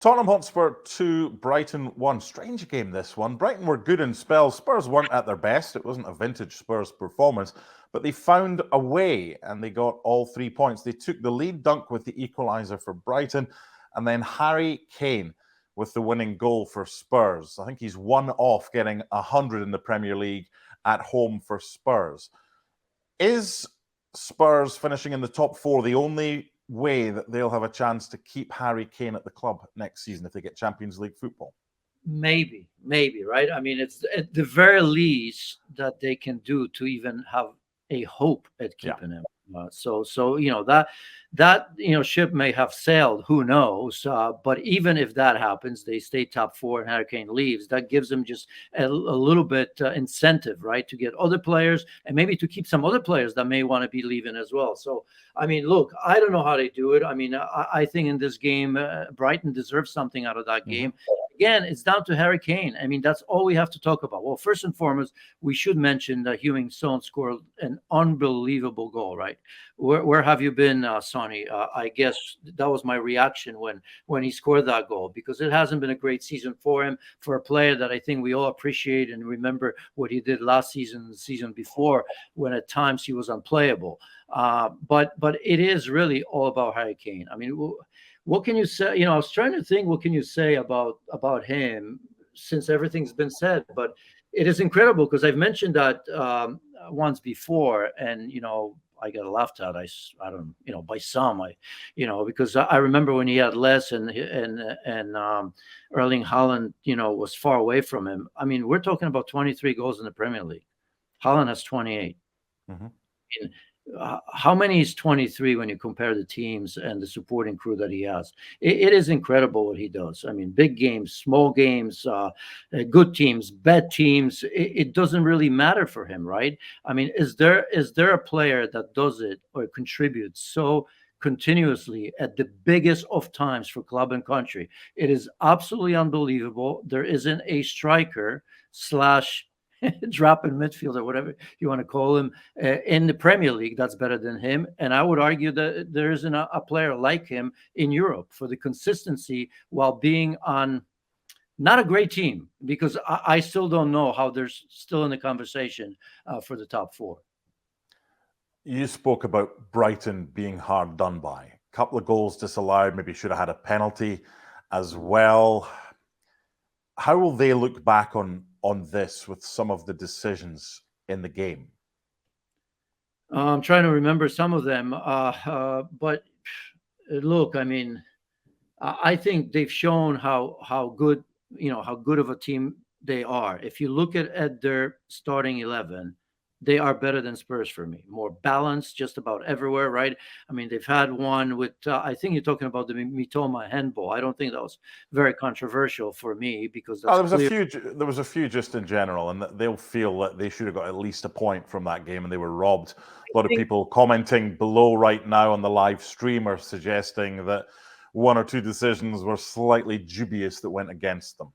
Tottenham Hotspur 2, Brighton 1. Strange game, this one. Brighton were good in spells. Spurs weren't at their best. It wasn't a vintage Spurs performance, but they found a way and they got all 3 points. They took the lead dunk with the equaliser for Brighton, and then Harry Kane with the winning goal for Spurs. I think he's one off getting 100 in the Premier League at home for Spurs. Is Spurs finishing in the top 4 the only way that they'll have a chance to keep Harry Kane at the club next season if they get Champions League football? Maybe, right? I mean, it's at the very least that they can do to even have a hope at keeping him. So that ship may have sailed. Who knows? But even if that happens, they stay top 4 and Harry Kane leaves. That gives them just a little bit incentive, right, to get other players and maybe to keep some other players that may want to be leaving as well. So, I mean, look, I don't know how they do it. I mean, I think in this game, Brighton deserves something out of that game. Again, it's down to Harry Kane. I mean, that's all we have to talk about. Well, first and foremost, we should mention that Heung-min Son scored an unbelievable goal, right? Where have you been, Sonny? I guess that was my reaction when he scored that goal, because it hasn't been a great season for him, for a player that I think we all appreciate and remember what he did last season and the season before, when at times he was unplayable. But it is really all about Harry Kane. I mean, what can you say? I was trying to think, what can you say about him, since everything's been said? But it is incredible, because I've mentioned that once before, and I got laughed at. I don't, by some, because I remember when he had less and Erling Haaland, was far away from him. I mean, we're talking about 23 goals in the Premier League. Haaland has 28. Mm-hmm. I mean, how many is 23 when you compare the teams and the supporting crew that he has? It is incredible what he does. I mean, big games, small games, good teams, bad teams. It doesn't really matter for him, right? I mean, is there a player that does it or contributes so continuously at the biggest of times for club and country? It is absolutely unbelievable. There isn't a striker / drop in midfield or whatever you want to call him in the Premier League that's better than him. And I would argue that there isn't a player like him in Europe for the consistency while being on not a great team, because I still don't know how they're still in the conversation for the top 4. You spoke about Brighton being hard done by. A couple of goals disallowed, maybe should have had a penalty as well. How will they look back on this with some of the decisions in the game? I'm trying to remember some of them, but look, I mean, I think they've shown how good, how good of a team they are. If you look at their starting 11, they are better than Spurs for me. More balanced just about everywhere, right? I mean, they've had one with, I think you're talking about the Mitoma handball. I don't think that was very controversial for me, because that's there was a few just in general, and they'll feel that they should have got at least a point from that game, and they were robbed. A lot of people commenting below right now on the live stream are suggesting that one or two decisions were slightly dubious that went against them.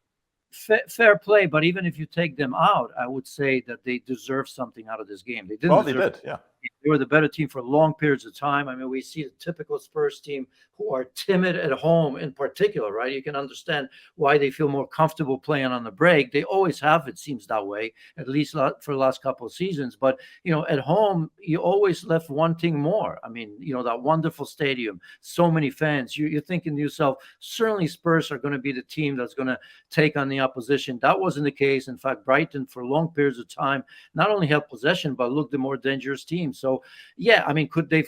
Fair play, but even if you take them out, I would say that they deserve something out of this game. They didn't. They did, yeah. They were the better team for long periods of time. I mean, we see the typical Spurs team who are timid at home in particular, right? You can understand why they feel more comfortable playing on the break. They always have, it seems that way, at least for the last couple of seasons. But, at home, you always left wanting more. I mean, that wonderful stadium, so many fans. You're thinking to yourself, certainly Spurs are going to be the team that's going to take on the opposition. That wasn't the case. In fact, Brighton, for long periods of time, not only held possession, but looked the more dangerous team. So, yeah, I mean, could they've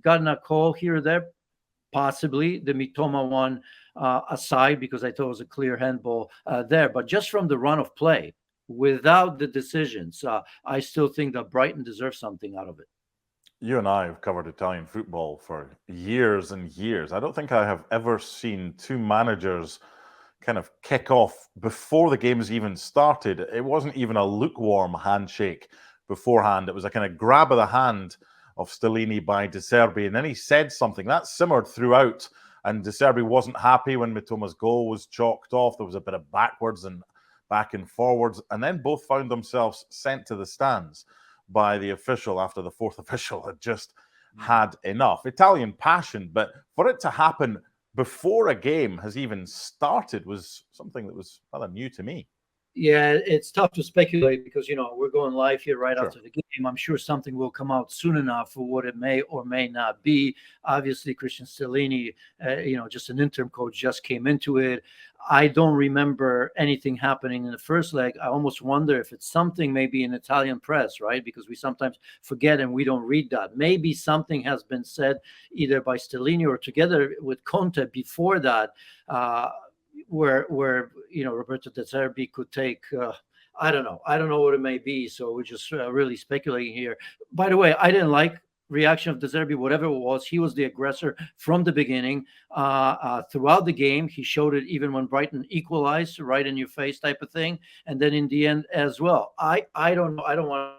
gotten a call here or there? Possibly. The Mitoma one aside, because I thought it was a clear handball there. But just from the run of play, without the decisions, I still think that Brighton deserves something out of it. You and I have covered Italian football for years and years. I don't think I have ever seen two managers kind of kick off before the game's even started. It wasn't even a lukewarm handshake beforehand. It was a kind of grab of the hand of Stellini by Zerbi, and then he said something that simmered throughout, and Zerbi wasn't happy when Mitoma's goal was chalked off. There was a bit of backwards and back and forwards, and then both found themselves sent to the stands by the official after the fourth official had just had enough. Italian passion, but for it to happen before a game has even started was something that was rather new to me. Yeah, it's tough to speculate because, we're going live here right Sure. after the game. I'm sure something will come out soon enough for what it may or may not be. Obviously, Cristian Stellini, just an interim coach, just came into it. I don't remember anything happening in the first leg. I almost wonder if it's something maybe in Italian press, right? Because we sometimes forget and we don't read that. Maybe something has been said either by Stellini or together with Conte before that, where Roberto De Zerbi could take. I don't know what it may be. So we're just really speculating here. By the way, I didn't like reaction of De Zerbi, whatever it was. He was the aggressor from the beginning. Throughout the game, he showed it even when Brighton equalized, right in your face type of thing, and then in the end as well. I don't know. I don't want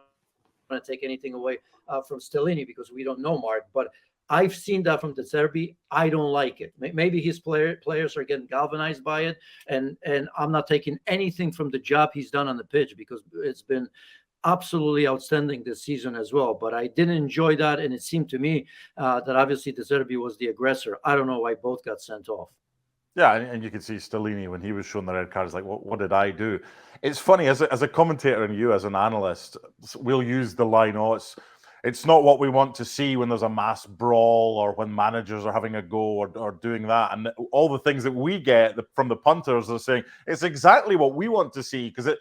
to take anything away from Stellini because we don't know, Mark, but I've seen that from De Zerbi. I don't like it. Maybe his players are getting galvanized by it, and I'm not taking anything from the job he's done on the pitch because it's been absolutely outstanding this season as well. But I didn't enjoy that, and it seemed to me that obviously De Zerbi was the aggressor. I don't know why both got sent off. Yeah, and you can see Stellini when he was shown the red card. Is like, what did I do? It's funny as a commentator and you as an analyst, we'll use the line, "Oh, it's not what we want to see when there's a mass brawl or when managers are having a go or doing that." And all the things that we get from the punters are saying it's exactly what we want to see because it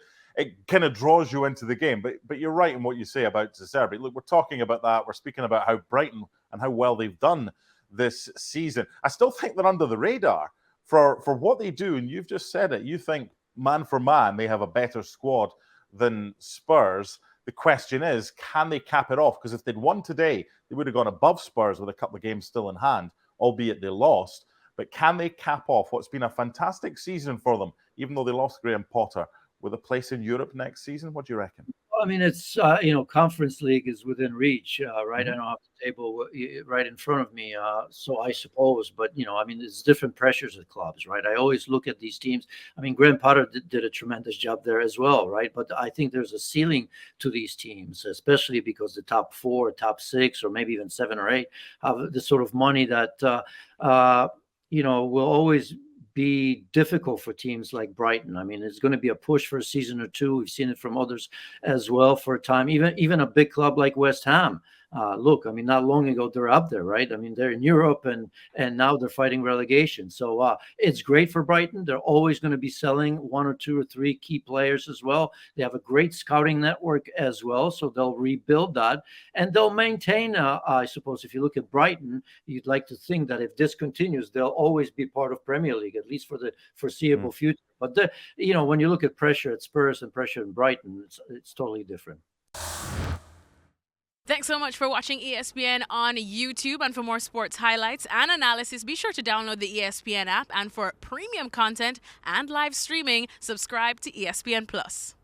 kind of draws you into the game. But you're right in what you say about De Zerbi. Look, we're talking about that. We're speaking about how Brighton and how well they've done this season. I still think they're under the radar for what they do. And you've just said it. You think man for man, they have a better squad than Spurs. The question is, can they cap it off? Because if they'd won today, they would have gone above Spurs with a couple of games still in hand, albeit they lost. But can they cap off what's been a fantastic season for them, even though they lost Graham Potter, with a place in Europe next season? What do you reckon? I mean, it's Conference League is within reach, right? Mhm. I don't have the table right in front of me, so I suppose. But I mean, there's different pressures at clubs, right? I always look at these teams. I mean, Graham Potter did a tremendous job there as well, right? But I think there's a ceiling to these teams, especially because the top 4, top 6, or maybe even 7 or 8 have the sort of money that will always be difficult for teams like Brighton. I mean, it's going to be a push for a season or two. We've seen it from others as well for a time. Even a big club like West Ham. Look, I mean, not long ago they're up there, right? I mean, they're in Europe and now they're fighting relegation. So it's great for Brighton. They're always going to be selling 1 or 2 or 3 key players as well. They have a great scouting network as well, so they'll rebuild that and they'll maintain. I suppose if you look at Brighton, you'd like to think that if this continues, they'll always be part of Premier League, at least for the foreseeable future. But when you look at pressure at Spurs and pressure in Brighton, it's totally different. Thanks so much for watching ESPN on YouTube. And for more sports highlights and analysis, be sure to download the ESPN app. And for premium content and live streaming, subscribe to ESPN Plus.